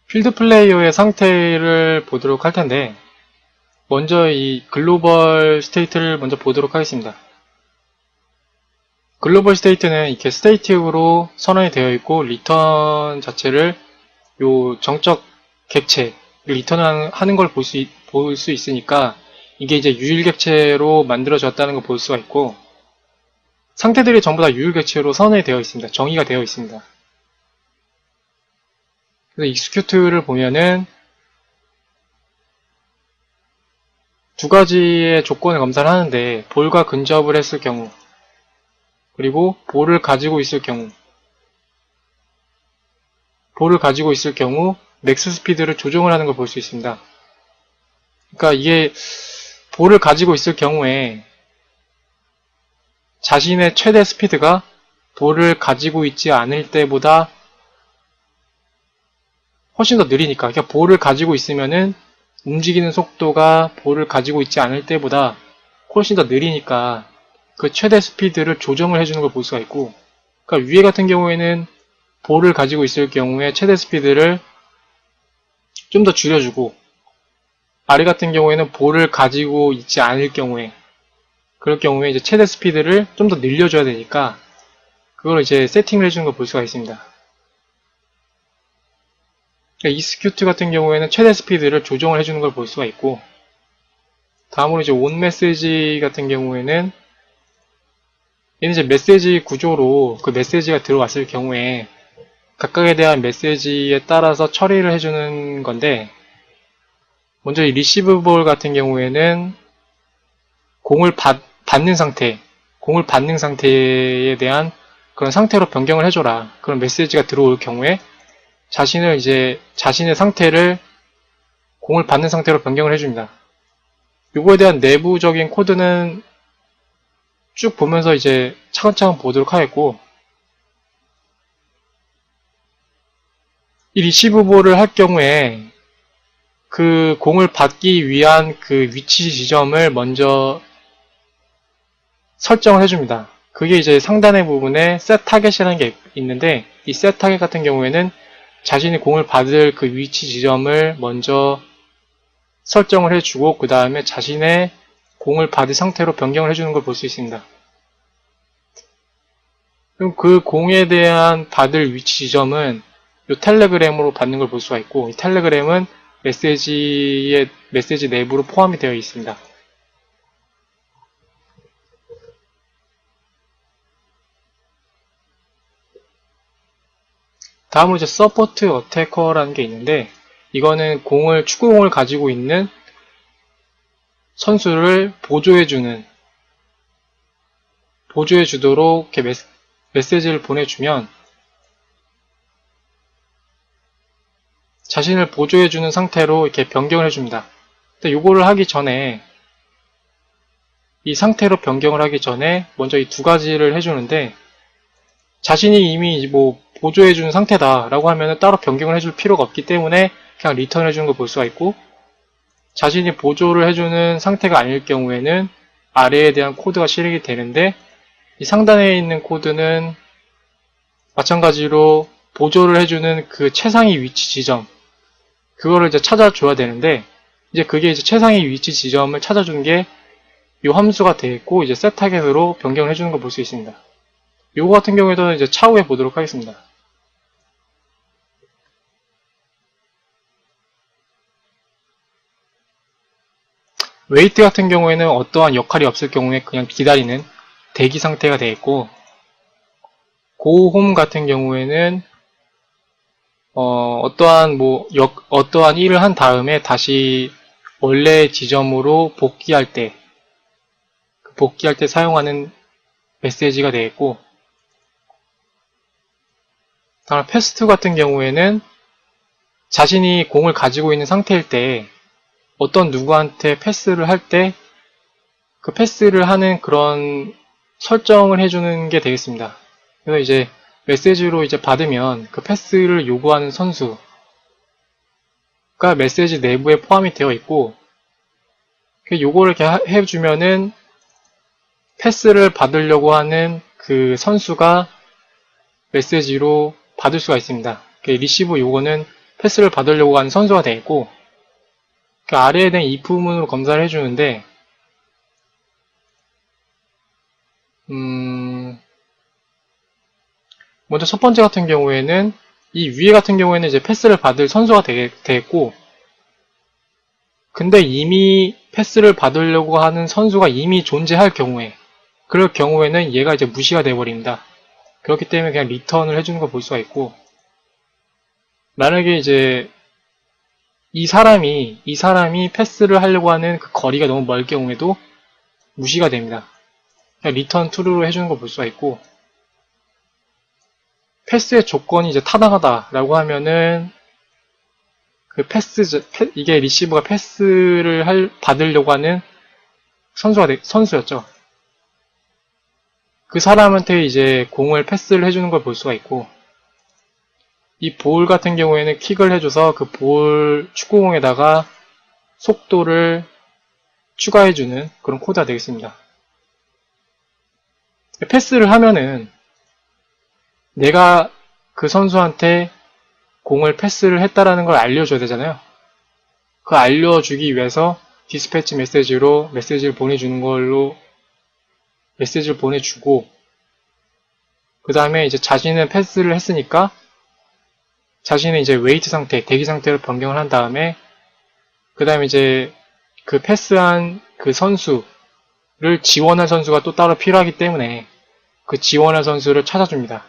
필드 플레이어의 상태를 보도록 할 텐데, 먼저 이 글로벌 스테이트를 먼저 보도록 하겠습니다. 글로벌 스테이트는 이렇게 스테이틱으로 선언이 되어 있고, 리턴 자체를 요 정적 객체를 리턴을 하는 걸 볼 수 있으니까, 이게 이제 유일 객체로 만들어졌다는 걸 볼 수가 있고, 상태들이 전부 다 유일 객체로 선언이 되어 있습니다. 정의가 되어 있습니다. 그래서 execute를 보면은 두 가지의 조건을 검사를 하는데, 볼과 근접을 했을 경우, 그리고 볼을 가지고 있을 경우, 맥스 스피드를 조정을 하는 걸 볼 수 있습니다. 그러니까 이게 볼을 가지고 있을 경우에 자신의 최대 스피드가 볼을 가지고 있지 않을 때보다 훨씬 더 느리니까, 그러니까 볼을 가지고 있으면은 움직이는 속도가 볼을 가지고 있지 않을 때보다 훨씬 더 느리니까 그 최대 스피드를 조정을 해주는 걸 볼 수가 있고, 그러니까 위에 같은 경우에는 볼을 가지고 있을 경우에 최대 스피드를 좀 더 줄여주고, 아래 같은 경우에는 볼을 가지고 있지 않을 경우에, 그럴 경우에 이제 최대 스피드를 좀 더 늘려줘야 되니까 그걸 이제 세팅을 해주는 걸 볼 수가 있습니다. 그러니까 execute 같은 경우에는 최대 스피드를 조정을 해주는 걸 볼 수가 있고, 다음으로 이제 onMessage 같은 경우에는 얘는 이제 메시지 구조로 그 메시지가 들어왔을 경우에 각각에 대한 메시지에 따라서 처리를 해주는 건데, 먼저 이 리시브볼 같은 경우에는 공을 받는 상태에 대한 그런 상태로 변경을 해줘라. 그런 메시지가 들어올 경우에 자신의 상태를 공을 받는 상태로 변경을 해줍니다. 요거에 대한 내부적인 코드는 쭉 보면서 이제 차근차근 보도록 하겠고, 이 리시브볼을 할 경우에 그 공을 받기 위한 그 위치 지점을 먼저 설정을 해줍니다. 그게 이제 상단의 부분에 set target이라는 게 있는데, 이 set target 같은 경우에는 자신이 공을 받을 그 위치 지점을 먼저 설정을 해주고, 그 다음에 자신의 공을 받을 상태로 변경을 해주는 걸 볼 수 있습니다. 그럼 그 공에 대한 받을 위치 지점은 이 텔레그램으로 받는 걸 볼 수가 있고, 이 텔레그램은 메시지 내부로 포함이 되어 있습니다. 다음으로 이제 서포트 어태커라는 게 있는데, 이거는 축구공을 가지고 있는 선수를 보조해주도록 이렇게 메시지를 보내주면 자신을 보조해주는 상태로 이렇게 변경을 해줍니다. 근데 요거를 하기 전에, 이 상태로 변경을 하기 전에 먼저 이 두 가지를 해주는데, 자신이 이미 뭐 보조해주는 상태다라고 하면 따로 변경을 해줄 필요가 없기 때문에 그냥 리턴을 해주는 걸 볼 수가 있고, 자신이 보조를 해주는 상태가 아닐 경우에는 아래에 대한 코드가 실행이 되는데, 이 상단에 있는 코드는 마찬가지로 보조를 해주는 그 최상위 위치 지점, 그거를 이제 찾아줘야 되는데, 이제 그게 이제 최상위 위치 지점을 찾아준 게 이 함수가 되겠고, 이제 set target으로 변경을 해주는 걸 볼 수 있습니다. 요거 같은 경우에도 이제 차후에 보도록 하겠습니다. 웨이트 같은 경우에는 어떠한 역할이 없을 경우에 그냥 기다리는 대기 상태가 되겠고, 고홈 같은 경우에는 어떠한 일을 한 다음에 다시 원래 지점으로 복귀할 때 사용하는 메시지가 되겠고, 다음 패스트 같은 경우에는 자신이 공을 가지고 있는 상태일 때 어떤 누구한테 패스를 할 때 그 패스를 하는 그런 설정을 해주는 게 되겠습니다. 그래서 이제 메시지로 이제 받으면 그 패스를 요구하는 선수가 메시지 내부에 포함이 되어 있고, 요거를 이렇게 해주면은 패스를 받으려고 하는 그 선수가 메시지로 받을 수가 있습니다. 리시브 요거는 패스를 받으려고 하는 선수가 되겠고, 그 아래에 대한 이 부분으로 검사를 해주는데, 먼저 첫 번째 같은 경우에는 이 위에 같은 경우에는 이제 패스를 받을 선수가 되겠고, 근데 이미 패스를 받으려고 하는 선수가 이미 존재할 경우에, 그럴 경우에는 얘가 이제 무시가 되어버립니다. 그렇기 때문에 그냥 리턴을 해주는 걸 볼 수가 있고, 만약에 이제 이 사람이 패스를 하려고 하는 그 거리가 너무 멀 경우에도 무시가 됩니다. 그냥 리턴 true로 해주는 걸 볼 수가 있고, 패스의 조건이 이제 타당하다라고 하면은 그 이게 리시브가 패스를 받으려고 하는 선수였죠. 그 사람한테 이제 공을 패스를 해주는 걸 볼 수가 있고, 이 볼 같은 경우에는 킥을 해줘서 그 볼 축구공에다가 속도를 추가해주는 그런 코드가 되겠습니다. 패스를 하면은 내가 그 선수한테 공을 패스를 했다라는 걸 알려줘야 되잖아요. 그 알려주기 위해서 디스패치 메시지로 메시지를 보내주는 걸로 메시지를 보내주고, 그 다음에 이제 자신은 패스를 했으니까 자신의 이제 웨이트 상태, 대기 상태를 변경을 한 다음에, 그 다음에 이제 그 패스한 그 선수를 지원할 선수가 또 따로 필요하기 때문에 그 지원할 선수를 찾아줍니다.